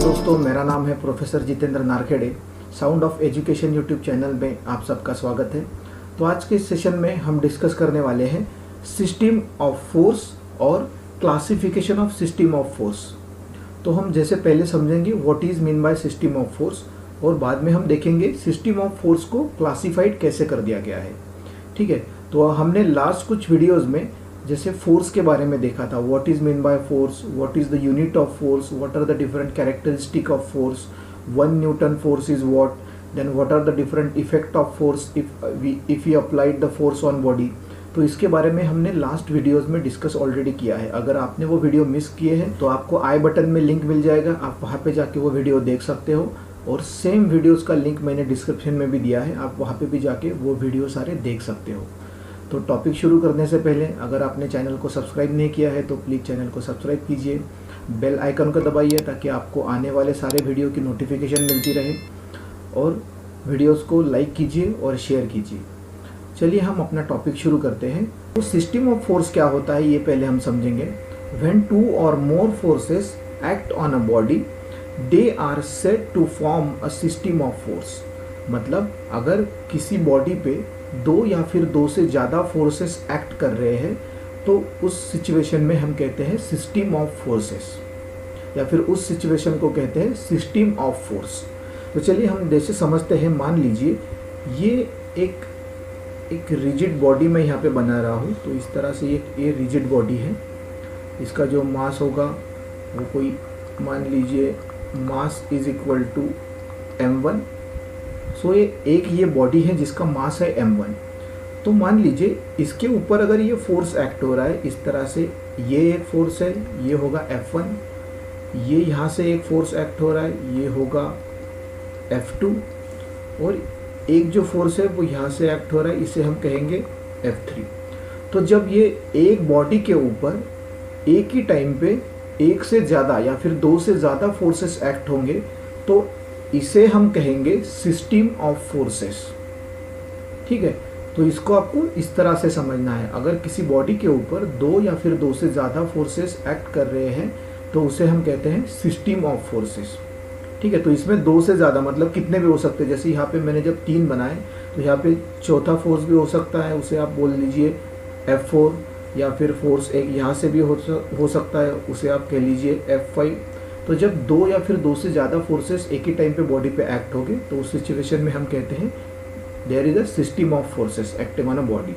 दोस्तों, मेरा नाम है professor Jitendra Narkhede. Sound of education YouTube channel में आप सबका स्वागत है। तो आज के सेशन में हम डिस्कस करने वाले हैं सिस्टम ऑफ फोर्स और classification of system of force. तो हम जैसे पहले समझेंगे what is mean by system of force, और बाद में हम देखेंगे सिस्टम ऑफ फोर्स को क्लासिफाइड कैसे कर दिया गया है। ठीक है, तो हमने लास्ट कुछ वीडियोज़ में जैसे फोर्स के बारे में देखा था, what is mean by force, what is the unit of force, what are the different characteristic of force, 1 newton force is what, then what are the different effect of force if you applied the force on body. तो इसके बारे में हमने last videos में discuss already किया है। अगर आपने वो वीडियो मिस किए हैं तो आपको आई बटन में लिंक मिल जाएगा, आप वहाँ पे जाके वो वीडियो देख सकते हो, और सेम वीडियोस का लिंक मैंने डिस्क्रिप्शन में भी दिया है, आप वहाँ पे भी जाके वो वीडियो सारे देख सकते हो। तो टॉपिक शुरू करने से पहले अगर आपने चैनल को सब्सक्राइब नहीं किया है तो प्लीज़ चैनल को सब्सक्राइब कीजिए, बेल आइकन को दबाइए ताकि आपको आने वाले सारे वीडियो की नोटिफिकेशन मिलती रहे, और वीडियोस को लाइक कीजिए और शेयर कीजिए। चलिए हम अपना टॉपिक शुरू करते हैं। तो सिस्टम ऑफ फोर्स क्या होता है ये पहले हम समझेंगे। When 2 or more forces act on a body, they are said to form a system of force। मतलब अगर किसी बॉडी पे 2 या फिर 2 से ज़्यादा फोर्सेस एक्ट कर रहे हैं तो उस सिचुएशन में हम कहते हैं सिस्टम ऑफ फोर्सेस, या फिर उस सिचुएशन को कहते हैं सिस्टम ऑफ फोर्स। तो चलिए हम जैसे समझते हैं, मान लीजिए ये एक रिजिड बॉडी मैं यहाँ पे बना रहा हूँ। तो इस तरह से ये रिजिड बॉडी है, इसका जो मास होगा वो कोई मान लीजिए mass is equal to m1। So ये बॉडी है जिसका मास है m1। तो मान लीजिए इसके ऊपर अगर ये फोर्स एक्ट हो रहा है इस तरह से, ये एक फोर्स है, ये होगा F1, ये यहाँ से एक फोर्स एक्ट हो रहा है, ये होगा F2, और एक जो फोर्स है वो यहाँ से एक्ट हो रहा है, इसे हम कहेंगे F3। तो जब ये एक बॉडी के ऊपर एक ही टाइम पे एक से ज़्यादा या फिर 2 से ज़्यादा फोर्सेस एक्ट होंगे तो इसे हम कहेंगे सिस्टम ऑफ फोर्सेस। ठीक है, तो इसको आपको इस तरह से समझना है। अगर किसी बॉडी के ऊपर 2 या फिर 2 से ज़्यादा फोर्सेस एक्ट कर रहे हैं तो उसे हम कहते हैं सिस्टम ऑफ फोर्सेस। ठीक है, तो इसमें 2 से ज़्यादा मतलब कितने भी हो सकते हैं। जैसे यहाँ पे मैंने जब 3 बनाए तो यहाँ पे चौथा फोर्स भी हो सकता है, उसे आप बोल लीजिए F4, या फिर फोर्स एक यहाँ से भी हो सकता है, उसे आप कह लीजिए F5। तो जब 2 या फिर 2 से ज़्यादा फोर्सेस एक ही टाइम पे बॉडी पे एक्ट होंगे तो उस सिचुएशन में हम कहते हैं there is a system of forces acting on a body.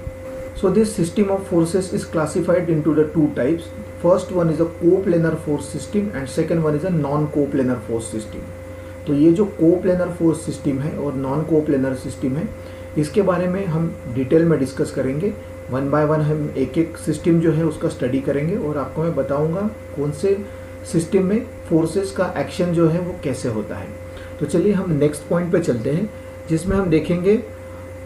So this system of forces is classified into the 2 types. First one is a coplanar force system and second one is a non-coplanar force system. तो ये जो coplanar force system है और non coplanar system है, इसके बारे में हम डिटेल में डिस्कस करेंगे। 1 by 1 हम एक सिस्टम जो है उसका स्टडी करेंगे, और आपको मैं बताऊंगा कौन से सिस्टम में फोर्सेस का एक्शन जो है वो कैसे होता है। तो चलिए हम नेक्स्ट पॉइंट पे चलते हैं, जिसमें हम देखेंगे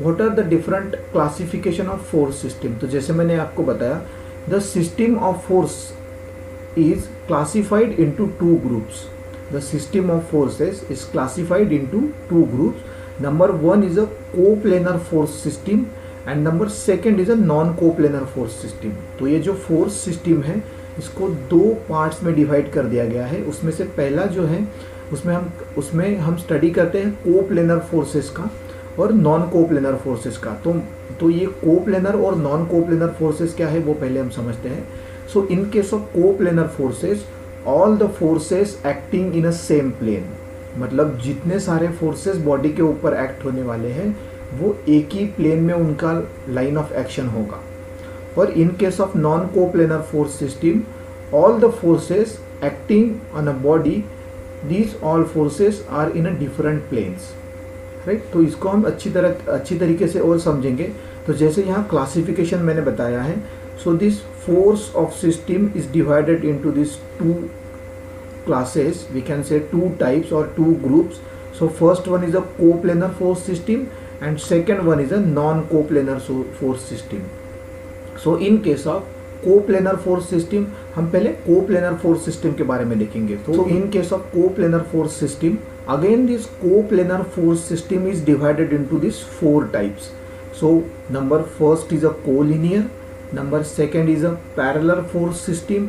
what are the different classification of force system. तो जैसे मैंने आपको बताया, the system of force is classified into 2 groups. The system of forces is classified into 2 groups. Number 1 is a coplanar force system and number 2 is a non coplanar force system. तो ये जो force system है इसको 2 parts में divide कर दिया गया है। उसमें से पहला जो है उसमें हम स्टडी करते हैं कोप्लेनर फोर्सेस का और नॉन कोप्लेनर फोर्सेस का। तो ये कोप्लेनर और नॉन कोप्लेनर फोर्सेस क्या है वो पहले हम समझते हैं। So in case of coplanar forces, all the forces acting in a same plane, मतलब जितने सारे फोर्सेस बॉडी के ऊपर एक्ट होने वाले हैं वो एक ही प्लेन में उनका लाइन ऑफ एक्शन होगा। और in case of non coplanar force system, all the forces acting on a body, these all forces are in a different planes. Right, तो इसको हम अच्छी तरीके से और समझेंगे। तो जैसे यहाँ क्लासिफिकेशन मैंने बताया है, so this force of system is divided into this 2 classes, we can say 2 types or 2 groups. So first one is a coplanar force system and second one is a non-coplanar force system. So in case of coplanar force system, हम पहले coplanar force system के बारे में देखेंगे। तो in case of coplanar force system, again this coplanar force system is divided into this 4 types. So number first is a collinear, number 2 is a parallel force system,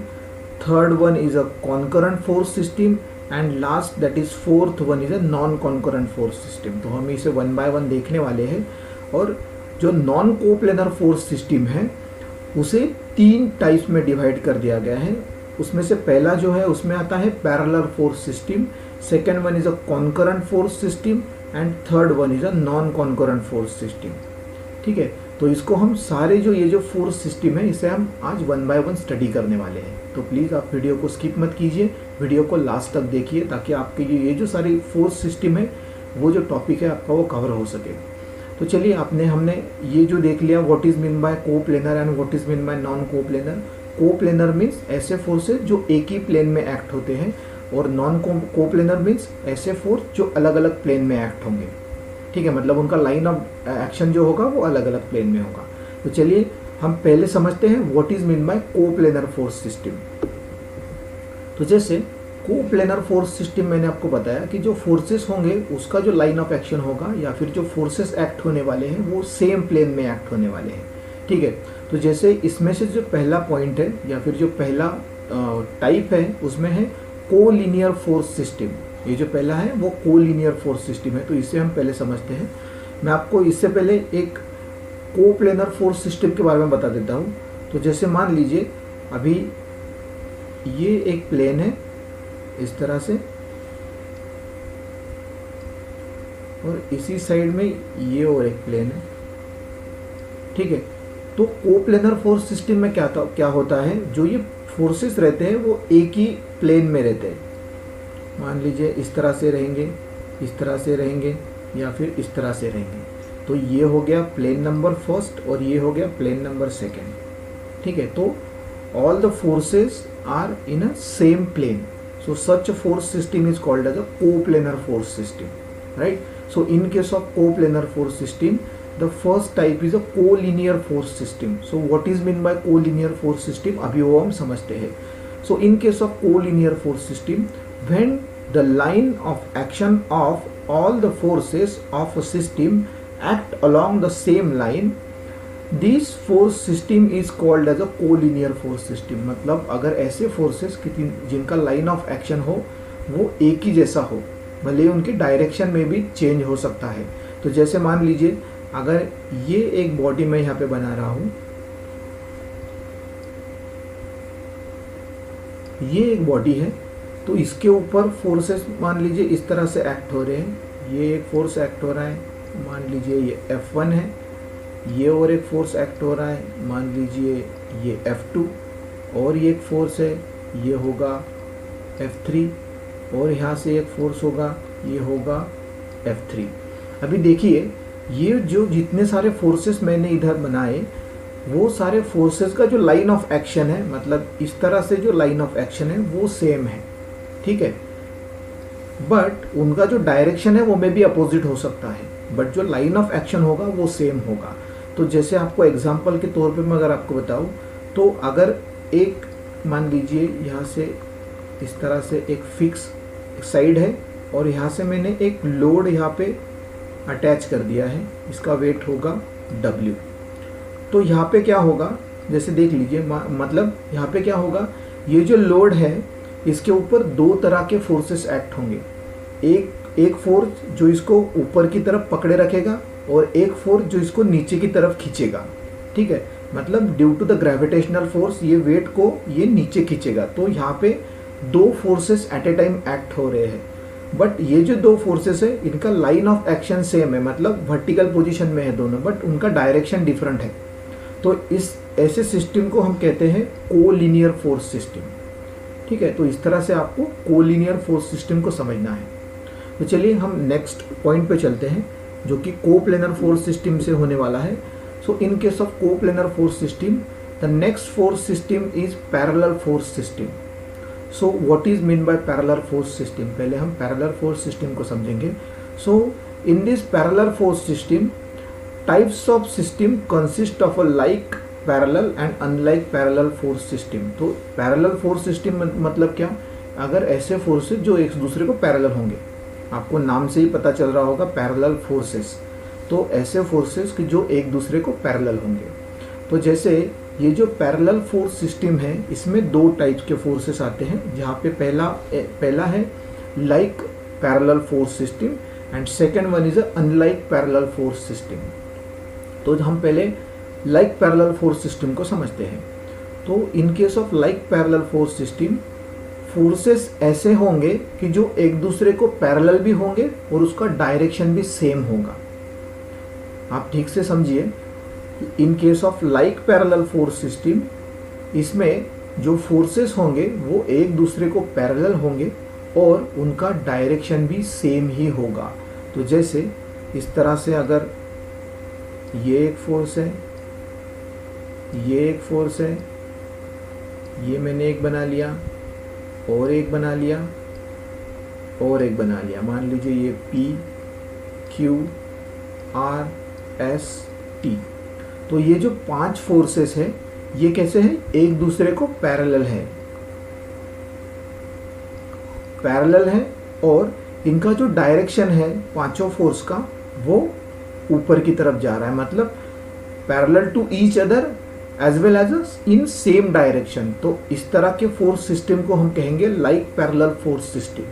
third one is a concurrent force system and last that is fourth one is a non concurrent force system. तो हम इसे one by one देखने वाले हैं। और जो non coplanar force system है उसे 3 टाइप्स में डिवाइड कर दिया गया है। उसमें से पहला जो है उसमें आता है parallel force system, second one is a concurrent force system and third one is a non concurrent force system. ठीक है, तो इसको हम सारे ये जो फोर्स सिस्टम है इसे हम आज वन बाय वन स्टडी करने वाले हैं। तो प्लीज़ आप वीडियो को स्किप मत कीजिए, वीडियो को लास्ट तक देखिए ताकि आपके ये जो सारी फोर्स सिस्टम है वो जो टॉपिक है आपका वो कवर हो सके। तो चलिए हमने ये जो देख लिया what is mean bye coplanar and what is mean bye non coplanar. Coplanar means ऐसे फोर्सेस जो एक ही प्लेन में एक्ट होते हैं और नॉन कोप्लेनर मीन्स ऐसे फोर्स जो अलग अलग प्लेन में एक्ट होंगे। ठीक है, मतलब उनका लाइन ऑफ एक्शन जो होगा वो अलग अलग प्लेन में होगा। तो चलिए हम पहले समझते हैं what is mean bye coplanar force system. तो जैसे कोप्लेनर फोर्स सिस्टम मैंने आपको बताया कि जो फोर्सेस होंगे उसका जो लाइन ऑफ एक्शन होगा या फिर जो फोर्सेस एक्ट होने वाले हैं वो सेम प्लेन में एक्ट होने वाले हैं। ठीक है, तो जैसे इसमें से जो पहला पॉइंट है या फिर जो पहला टाइप है उसमें है कोलिनियर फोर्स सिस्टम। ये जो पहला है वो कोलिनियर फोर्स सिस्टम है। तो इसे हम पहले समझते हैं। मैं आपको इससे पहले एक कोप्लेनर फोर्स सिस्टम के बारे में बता देता हूँ। तो जैसे मान लीजिए अभी ये एक प्लेन है इस तरह से और इसी साइड में ये और एक प्लेन है। ठीक है, तो कोप्लेनर फोर्स सिस्टम में क्या होता है, जो ये फोर्सेस रहते हैं वो एक ही प्लेन में रहते हैं। मान लीजिए इस तरह से रहेंगे, इस तरह से रहेंगे या फिर इस तरह से रहेंगे। तो ये हो गया प्लेन नंबर फर्स्ट और ये हो गया प्लेन नंबर सेकेंड। ठीक है, तो all the forces are in a same plane, so such a force system is called as a coplanar force system, right? So in case of coplanar force system, the first type is a collinear force system. So what is meant by collinear force system? अभी वो हम समझते हैं। So in case of collinear force system, when the line of action of all the forces of a system act along the same line, this force system is called as a collinear force system. मतलब अगर ऐसे forces जिनका line of action हो वो एक ही जैसा हो, भले उनकी डायरेक्शन में भी चेंज हो सकता है। तो जैसे मान लीजिए अगर ये एक बॉडी मैं यहाँ पे बना रहा हूँ, ये एक बॉडी है तो इसके ऊपर फोर्सेस मान लीजिए इस तरह से एक्ट हो रहे हैं। ये एक फोर्स एक्ट हो रहा है, मान लीजिए ये F1 है। ये और एक फोर्स एक्ट हो रहा है, मान लीजिए ये F2 और ये एक फोर्स है, ये होगा F3 और यहाँ से एक फोर्स होगा, ये होगा F3। अभी देखिए ये जो जितने सारे फोर्सेस मैंने इधर बनाए वो सारे फोर्सेस का जो लाइन ऑफ एक्शन है, मतलब इस तरह से जो लाइन ऑफ एक्शन है वो सेम है। ठीक है, बट उनका जो डायरेक्शन है वो में भी अपोजिट हो सकता है, बट जो लाइन ऑफ एक्शन होगा वो सेम होगा। तो जैसे आपको एग्जांपल के तौर पे मैं अगर आपको बताऊं तो अगर एक मान लीजिए यहाँ से इस तरह से एक फिक्स साइड है और यहाँ से मैंने एक लोड यहाँ पे अटैच कर दिया है, इसका वेट होगा W। तो यहाँ पे क्या होगा, जैसे देख लीजिए मतलब यहाँ पे क्या होगा, ये जो लोड है इसके ऊपर दो तरह के फोर्सेस एक्ट होंगे। एक फोर्स जो इसको ऊपर की तरफ पकड़े रखेगा और एक फोर्स जो इसको नीचे की तरफ खींचेगा। ठीक है, मतलब due to the gravitational force ये वेट को ये नीचे खींचेगा। तो यहाँ पे दो forces at a time act हो रहे हैं, बट ये जो दो फोर्सेस है इनका लाइन ऑफ एक्शन सेम है, मतलब वर्टिकल पोजीशन में है दोनों, बट उनका डायरेक्शन डिफरेंट है। तो इस ऐसे सिस्टम को हम कहते हैं कोलिनियर फोर्स सिस्टम। ठीक है, तो इस तरह से आपको कोलिनियर फोर्स सिस्टम को समझना है। तो चलिए हम नेक्स्ट पॉइंट पे चलते हैं जो कि कोप्लेनर फोर्स सिस्टम से होने वाला है। So in case of coplanar force system the next force system is parallel force system. So what is mean by parallel force system, पहले हम पैरेलल फोर्स सिस्टम को समझेंगे। So in this parallel force system types of system consist of a like parallel and unlike parallel force system. तो parallel force system मतलब क्या, अगर ऐसे forces जो एक दूसरे को पैरेलल होंगे, आपको नाम से ही पता चल रहा होगा पैरेलल फोर्सेस, तो ऐसे फोर्सेस कि जो एक दूसरे को पैरेलल होंगे। तो जैसे ये जो पैरेलल फोर्स सिस्टम है इसमें दो टाइप्स के फोर्सेस आते हैं, जहाँ पे पहला है like parallel force system and second one is a unlike parallel force system. तो हम पहले like parallel force system को समझते हैं. तो in case of like parallel force system, forces ऐसे होंगे कि जो एक दूसरे को पैरेलल भी होंगे और उसका डायरेक्शन भी सेम होगा. आप ठीक से समझिए. इन case of like parallel force system, इसमें जो फोर्सेस होंगे वो एक दूसरे को पैरेलल होंगे और उनका डायरेक्शन भी सेम ही होगा. तो जैसे इस तरह से अगर ये एक फोर्स है, ये एक फोर्स है, ये मैंने एक बना लिया और एक बना लिया और एक बना लिया. मान लीजिए ये P Q R S T. तो ये जो 5 फोर्सेस है ये कैसे हैं? एक दूसरे को पैरेलल है, पैरेलल है और इनका जो डायरेक्शन है पांचों फोर्स का वो ऊपर की तरफ जा रहा है. मतलब parallel to each other as well as in same direction. तो इस तरह के फोर्स सिस्टम को हम कहेंगे लाइक पैरेलल फोर्स सिस्टम.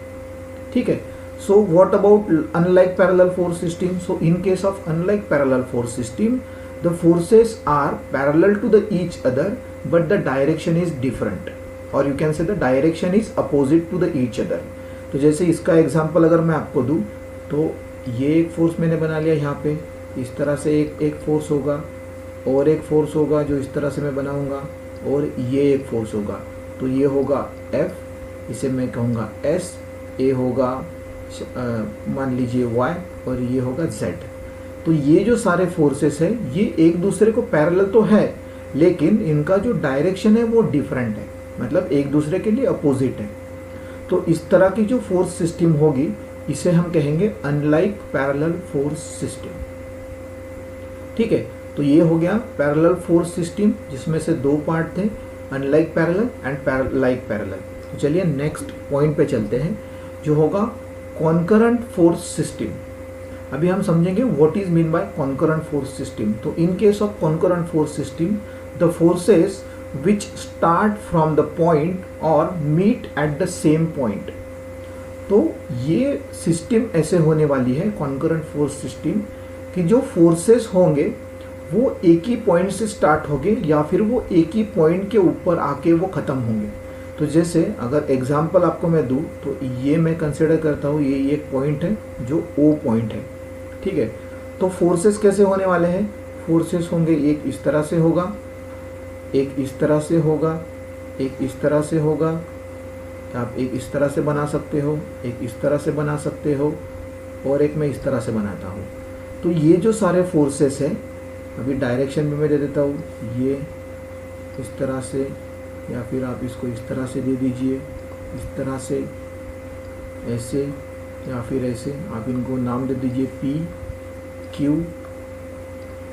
ठीक है. So what about unlike parallel force system? So in case of unlike parallel force system, the forces are parallel to the each other but the direction is different, or you can say the direction is opposite to the each other. तो जैसे इसका example अगर मैं आपको दूं तो ये एक फोर्स मैंने बना लिया यहाँ पे. इस तरह से एक फोर्स होगा और एक फोर्स होगा जो इस तरह से मैं बनाऊंगा और ये एक फोर्स होगा. तो ये होगा F, इसे मैं कहूँगा S, A होगा मान लीजिए Y और ये होगा Z. तो ये जो सारे फोर्सेस है ये एक दूसरे को पैरेलल तो है लेकिन इनका जो डायरेक्शन है वो डिफरेंट है, मतलब एक दूसरे के लिए अपोजिट है. तो इस तरह की जो फोर्स सिस्टम होगी इसे हम कहेंगे अनलाइक पैरेलल फोर्स सिस्टम. ठीक है. तो ये हो गया पैरेलल फोर्स सिस्टम जिसमें से 2 पार्ट थे, unlike parallel and like parallel. तो चलिए नेक्स्ट पॉइंट पे चलते हैं जो होगा कॉन्करेंट फोर्स सिस्टम. अभी हम समझेंगे what is mean by concurrent force system. तो in case of concurrent force system, the forces which start from the point और meet at the same point. तो ये सिस्टम ऐसे होने वाली है कॉन्करेंट फोर्स सिस्टम कि जो फोर्सेस होंगे वो एक ही पॉइंट से स्टार्ट होंगे या फिर वो एक ही पॉइंट के ऊपर आके वो खत्म होंगे. तो जैसे अगर एग्जांपल आपको मैं दूं तो ये मैं कंसिडर करता हूँ ये एक पॉइंट है जो O पॉइंट है. ठीक है. तो फोर्सेस कैसे होने वाले हैं? फोर्सेस होंगे एक इस तरह से होगा, एक इस तरह से होगा, एक इस तरह से होगा. आप एक इस तरह से बना सकते हो, एक इस तरह से बना सकते हो और एक मैं इस तरह से बनाता हूँ. तो ये जो सारे फोर्सेस हैं, अभी डायरेक्शन भी मैं दे देता हूँ, ये इस तरह से या फिर आप इसको इस तरह से दे दीजिए, इस तरह से, ऐसे या फिर ऐसे. आप इनको नाम दे दीजिए P Q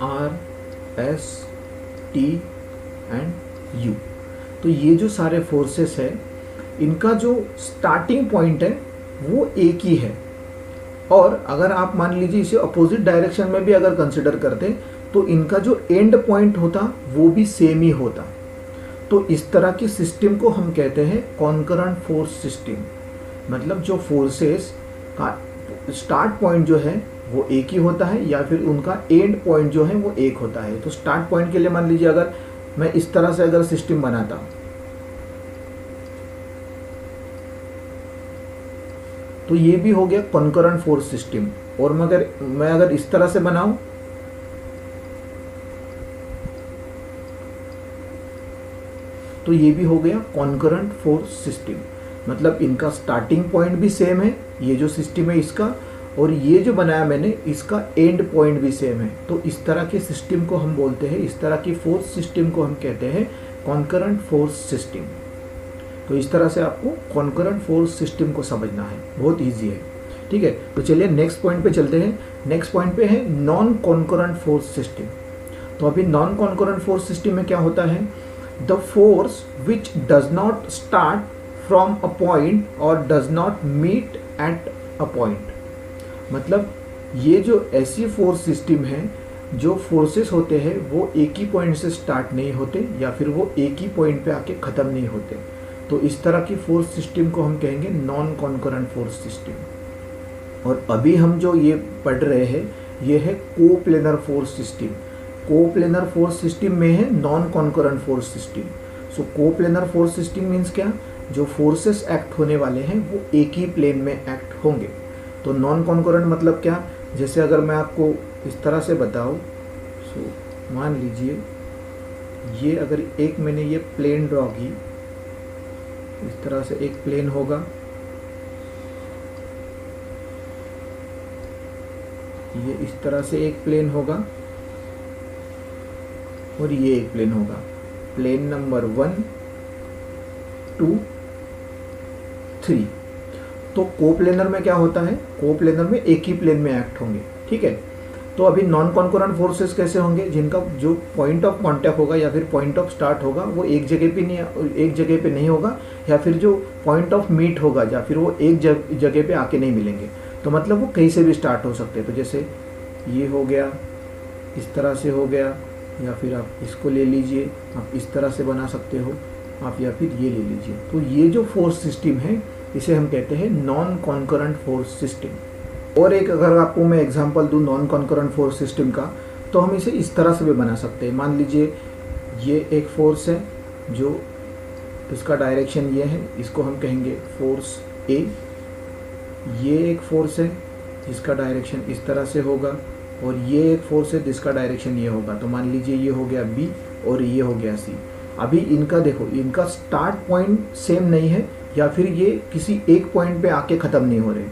R S T and U. तो ये जो सारे फोर्सेस है इनका जो स्टार्टिंग पॉइंट है वो एक ही है और अगर आप मान लीजिए इसे अपोजिट डायरेक्शन में भी अगर कंसिडर करते तो इनका जो एंड पॉइंट होता वो भी सेम ही होता. तो इस तरह की सिस्टम को हम कहते हैं कॉन्करेंट फोर्स सिस्टम. मतलब जो फोर्सेस का स्टार्ट पॉइंट जो है वो एक ही होता है या फिर उनका एंड पॉइंट जो है वो एक होता है. तो स्टार्ट पॉइंट के लिए मान लीजिए अगर मैं इस तरह से अगर सिस्टम बनाता हूं तो ये भी हो गया कॉन्करेंट फोर्स सिस्टम. और मैं अगर इस तरह से बनाऊं तो ये भी हो गया कॉन्करेंट फोर्स सिस्टम. मतलब इनका स्टार्टिंग पॉइंट भी सेम है, ये जो सिस्टम है इसका, और ये जो बनाया मैंने इसका एंड पॉइंट भी सेम है. तो इस तरह के सिस्टम को हम बोलते हैं, इस तरह की फोर्स सिस्टम को हम कहते हैं कॉन्करेंट फोर्स सिस्टम. तो इस तरह से आपको कॉन्करेंट फोर्स सिस्टम को समझना है, बहुत ईजी है. ठीक है. तो चलिए नेक्स्ट पॉइंट पे चलते हैं. नेक्स्ट पॉइंट पे है नॉन कॉन्करेंट फोर्स सिस्टम. तो अभी नॉन कॉन्करेंट फोर्स सिस्टम में क्या होता है? The force which does not start from a point और does not meet at a point. मतलब ये जो ऐसी फोर्स सिस्टम है जो फोर्सेस होते हैं वो एक ही पॉइंट से स्टार्ट नहीं होते या फिर वो एक ही पॉइंट पे आके ख़त्म नहीं होते. तो इस तरह की फोर्स सिस्टम को हम कहेंगे नॉन कॉन्करेंट फोर्स सिस्टम। और अभी हम जो ये पढ़ रहे हैं ये है coplanar force system. Coplanar force system में है नॉन कॉन्करेंट फोर्स सिस्टम। सो कोप्लेनर फोर्स सिस्टम मीन्स क्या, जो फोर्सेस एक्ट होने वाले हैं वो एक ही प्लेन में एक्ट होंगे। तो नॉन कॉन्करेंट मतलब क्या, जैसे अगर मैं आपको इस तरह से बताऊं, सो मान लीजिए ये अगर एक मैंने ये प्लेन ड्रॉ की, इस तरह से एक प्लेन होगा, ये इस तरह से एक प्लेन होगा और ये एक प्लेन होगा, प्लेन नंबर 1 2 3। तो कोप्लेनर में क्या होता है, कोप्लेनर में एक ही प्लेन में एक्ट होंगे, ठीक है। तो अभी नॉन कॉन्करेंट फोर्सेस कैसे होंगे, जिनका जो पॉइंट ऑफ कांटेक्ट होगा या फिर पॉइंट ऑफ स्टार्ट होगा वो एक जगह पे नहीं होगा, या फिर जो पॉइंट ऑफ मीट होगा या फिर वो एक जगह पे आके नहीं मिलेंगे। तो मतलब वो कहीं से भी स्टार्ट हो सकते हैं। तो जैसे ये हो गया, इस तरह से हो गया, या फिर आप इसको ले लीजिए, आप इस तरह से बना सकते हो आप, या फिर ये ले लीजिए। तो ये जो फोर्स सिस्टम है इसे हम कहते हैं नॉन कॉन्करेंट फोर्स सिस्टम। और एक अगर आपको मैं एग्जांपल दूं नॉन कॉन्करेंट फोर्स सिस्टम का, तो हम इसे इस तरह से भी बना सकते हैं। मान लीजिए ये एक फोर्स है जो इसका डायरेक्शन ये है, इसको हम कहेंगे फोर्स ए। ये एक फोर्स है जिसका डायरेक्शन इस तरह से होगा, और ये एक फोर्स है जिसका डायरेक्शन ये होगा। तो मान लीजिए ये हो गया बी और ये हो गया सी। अभी इनका देखो, इनका स्टार्ट पॉइंट सेम नहीं है, या फिर ये किसी एक पॉइंट पे आके ख़त्म नहीं हो रहे।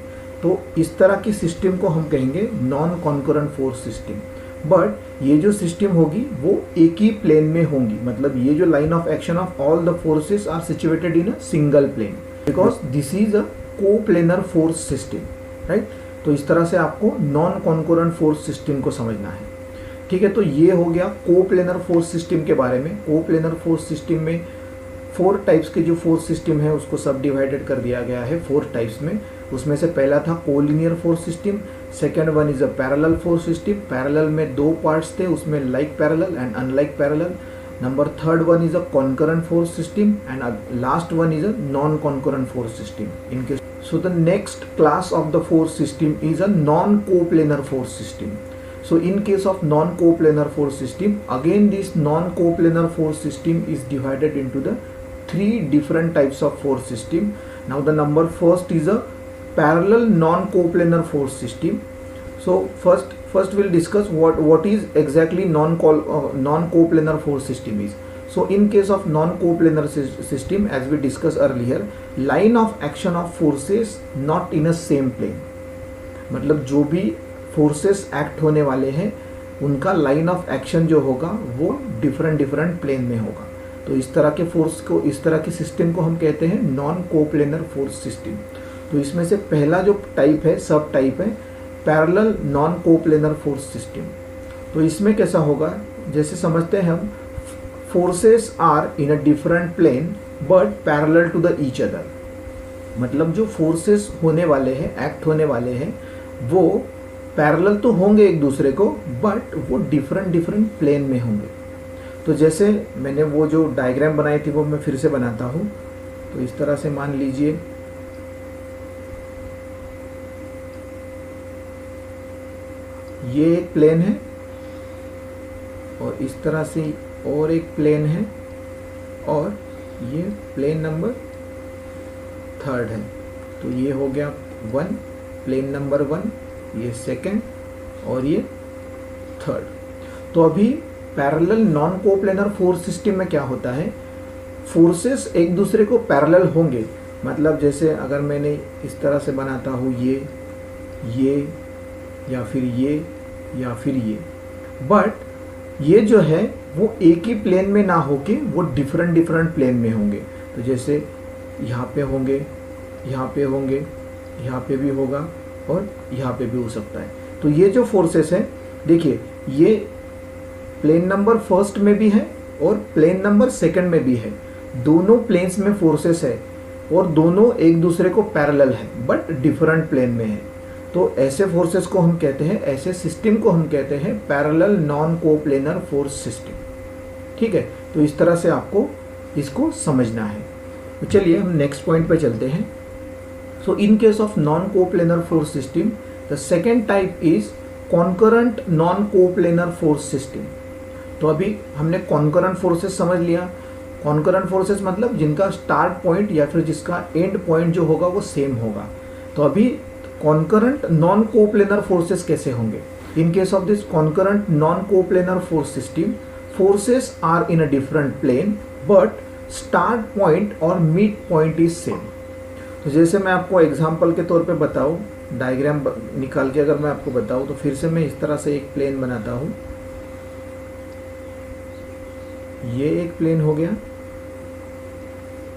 तो इस तरह की सिस्टम को हम कहेंगे non concurrent force system. But ये जो सिस्टम होगी वो एक ही प्लेन में होंगी, मतलब ये जो line of action of all the forces are situated in a single plane, because this is a coplanar force system, right. तो इस तरह से आपको नॉन कॉन्करेंट फोर्स सिस्टम को समझना है, ठीक है। तो ये हो गया कोप्लेनर फोर्स सिस्टम के बारे में। कोप्लेनर फोर्स सिस्टम में 4 टाइप्स के जो फोर्स सिस्टम है उसको सब डिवाइडेड कर दिया गया है 4 टाइप्स में। उसमें से पहला था collinear force system, second one is a parallel force system. Parallel में 2 पार्ट्स थे, उसमें like parallel and unlike parallel. Number third one is a concurrent force system and last one is a non concurrent force system. इनके so the next class of the force system is a non-coplanar force system. So in case of non-coplanar force system, again this non-coplanar force system is divided into the 3 different types of force system. Now the number first is a parallel non-coplanar force system. So first we'll discuss what is exactly non-coplanar force system is. So in case of non-coplanar system, as we discussed earlier, line of action of forces not in a same plane, मतलब जो भी forces act होने वाले हैं उनका line of action जो होगा वो different plane में होगा। तो इस तरह के फोर्स को, इस तरह के सिस्टम को हम कहते हैं नॉन कोप्लेनर फोर्स सिस्टम। तो इसमें से पहला जो टाइप है, सब टाइप है parallel non coplanar force system. तो इसमें कैसा होगा, जैसे समझते हैं हम, forces are in a different plane but parallel to the each other. मतलब जो फोर्सेस होने वाले हैं, एक्ट होने वाले हैं, वो पैरेलल तो होंगे एक दूसरे को, बट वो डिफरेंट प्लेन में होंगे। तो जैसे मैंने वो जो डायग्राम बनाई थी वो मैं फिर से बनाता हूँ। तो इस तरह से मान लीजिए ये एक प्लेन है और इस तरह से और एक प्लेन है, और ये प्लेन नंबर 3 है। तो ये हो गया 1, प्लेन नंबर 1, ये सेकंड और ये 3rd। तो अभी parallel non coplanar force system में क्या होता है, फोर्सेस एक दूसरे को पैरेलल होंगे। मतलब जैसे अगर मैंने इस तरह से बनाता हूँ ये या फिर ये, बट ये जो है वो एक ही प्लेन में ना होके वो डिफरेंट प्लेन में होंगे। तो जैसे यहाँ पे होंगे, यहाँ पे होंगे, यहाँ पे भी होगा और यहाँ पे भी हो सकता है। तो ये जो फोर्सेस हैं, देखिए ये प्लेन नंबर 1 में भी है और प्लेन नंबर 2 में भी है। दोनों प्लेन्स में फोर्सेस है और दोनों एक दूसरे को पैरेलल है बट डिफरेंट प्लेन में है। तो ऐसे फोर्सेस को हम कहते हैं, ऐसे सिस्टम को हम कहते हैं parallel non coplanar force system, ठीक है। तो इस तरह से आपको इसको समझना है। तो चलिए हम नेक्स्ट पॉइंट पे चलते हैं। So in case of non coplanar force system the second type is concurrent non coplanar force system. तो अभी हमने कॉन्करेंट फोर्सेस समझ लिया। कॉन्करेंट फोर्सेस मतलब जिनका स्टार्ट पॉइंट या फिर जिसका एंड पॉइंट जो होगा वो सेम होगा। तो अभी कॉन्करेंट नॉन कोप्लेनर फोर्सेस कैसे होंगे? In case of this concurrent non coplanar force system, forces are in a different plane but start point और मीट पॉइंट इज सेम। तो जैसे मैं आपको एग्जांपल के तौर पे बताऊं, डायग्राम निकाल के अगर मैं आपको बताऊं, तो फिर से मैं इस तरह से एक प्लेन बनाता हूं। ये एक प्लेन हो गया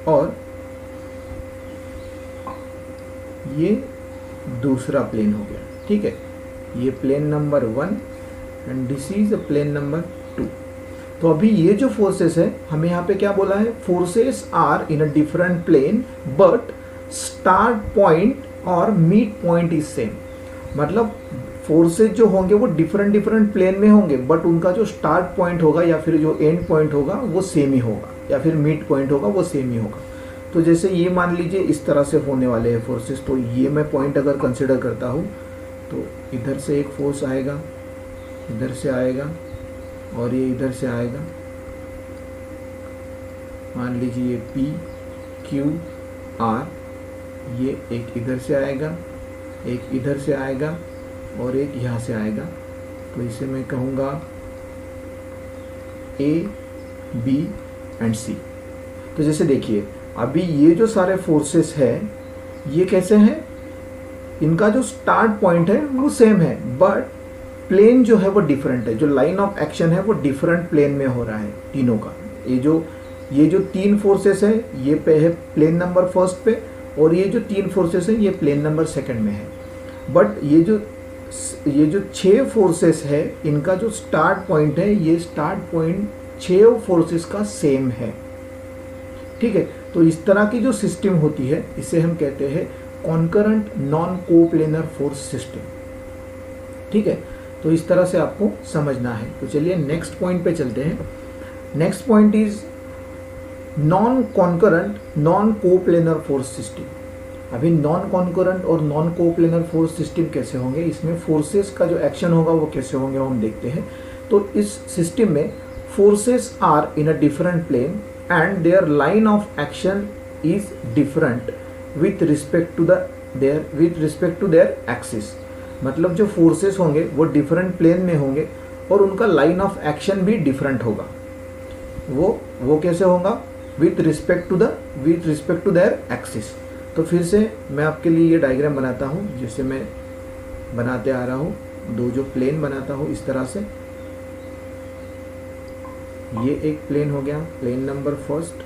और ये दूसरा प्लेन हो गया, ठीक है। ये plane number 1 and this is a plane number 2। तो अभी ये जो फोर्सेस है, हमें यहाँ पे क्या बोला है? Forces are in a different plane but start point और मीट पॉइंट इज सेम। मतलब फोर्सेस जो होंगे वो डिफरेंट डिफरेंट प्लेन में होंगे बट उनका जो स्टार्ट पॉइंट होगा या फिर जो एंड पॉइंट होगा वो सेम ही होगा, या फिर मिड पॉइंट होगा वो सेम ही होगा। तो जैसे ये मान लीजिए इस तरह से होने वाले हैं फोर्सेस। तो ये मैं पॉइंट अगर कंसिडर करता हूँ तो इधर से एक फोर्स आएगा, इधर से आएगा और ये इधर से आएगा। मान लीजिए ये P Q R, ये एक इधर से आएगा, एक इधर से आएगा और एक यहाँ से आएगा। तो इसे मैं कहूँगा A, B एंड C। तो जैसे देखिए अभी ये जो सारे फोर्सेस है ये कैसे हैं? इनका जो स्टार्ट पॉइंट है वो सेम है बट प्लेन जो है वो डिफरेंट है। जो लाइन ऑफ एक्शन है वो डिफरेंट प्लेन में हो रहा है तीनों का। ये जो तीन फोर्सेस है ये पे है प्लेन नंबर फर्स्ट पे, और ये जो तीन फोर्सेस है ये प्लेन नंबर सेकंड में है। बट ये जो 6 फोर्सेस है इनका जो स्टार्ट पॉइंट है, ये स्टार्ट पॉइंट 6 फोर्सेस का सेम है, ठीक है। तो इस तरह की जो सिस्टम होती है इसे हम कहते हैं concurrent non coplanar force system, ठीक है। तो इस तरह से आपको समझना है। तो चलिए नेक्स्ट पॉइंट पे चलते हैं। Next point is non concurrent non coplanar force system. अभी नॉन कॉन्करेंट और नॉन कोप्लेनर फोर्स सिस्टम कैसे होंगे, इसमें फोर्सेस का जो एक्शन होगा वो कैसे होंगे हम देखते हैं। तो इस सिस्टम में forces are in a different plane and their line of action is different with respect to their axis। मतलब जो फोर्सेस होंगे वो डिफरेंट प्लेन में होंगे और उनका लाइन ऑफ एक्शन भी डिफरेंट होगा। वो कैसे होगा? With respect to their axis. तो फिर से मैं आपके लिए ये डायग्राम बनाता हूँ जिसे मैं बनाते आ रहा हूँ। दो जो प्लेन बनाता हूँ इस तरह से, ये एक प्लेन हो गया प्लेन नंबर फर्स्ट,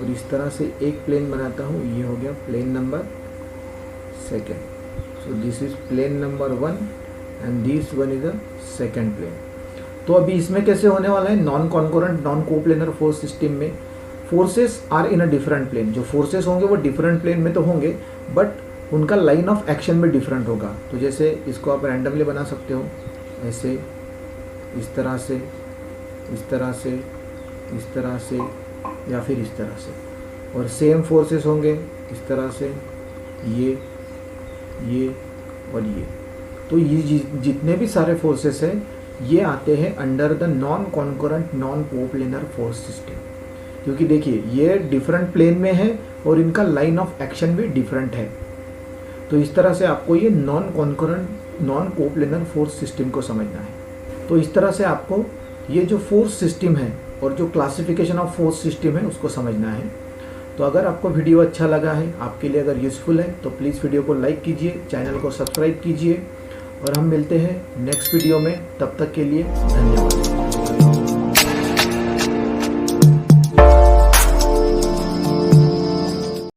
और इस तरह से एक प्लेन बनाता हूँ, ये हो गया plane number second. So this is plane number 1 and this one is the second plane. तो अभी इसमें कैसे होने वाला है? Non concurrent non coplanar force system में forces are in a different plane. जो फोर्सेस होंगे वो डिफरेंट प्लेन में तो होंगे बट उनका लाइन ऑफ एक्शन भी डिफरेंट होगा। तो जैसे इसको आप रैंडमली बना सकते हो, ऐसे, इस तरह से, इस तरह से, इस तरह से, या फिर इस तरह से। और सेम फोर्सेस होंगे इस तरह से, ये और ये। तो ये जितने भी सारे फोर्सेस हैं ये आते हैं under the non concurrent non coplanar force system, क्योंकि देखिए ये डिफरेंट प्लेन में है और इनका लाइन ऑफ एक्शन भी डिफरेंट है। तो इस तरह से आपको ये non concurrent non coplanar force system को समझना है। तो इस तरह से आपको ये जो फोर्स सिस्टम है और जो क्लासिफिकेशन ऑफ फोर्स सिस्टम है उसको समझना है। तो अगर आपको वीडियो अच्छा लगा है, आपके लिए अगर यूज़फुल है, तो प्लीज़ वीडियो को लाइक कीजिए, चैनल को सब्सक्राइब कीजिए और हम मिलते हैं नेक्स्ट वीडियो में। तब तक के लिए धन्यवाद।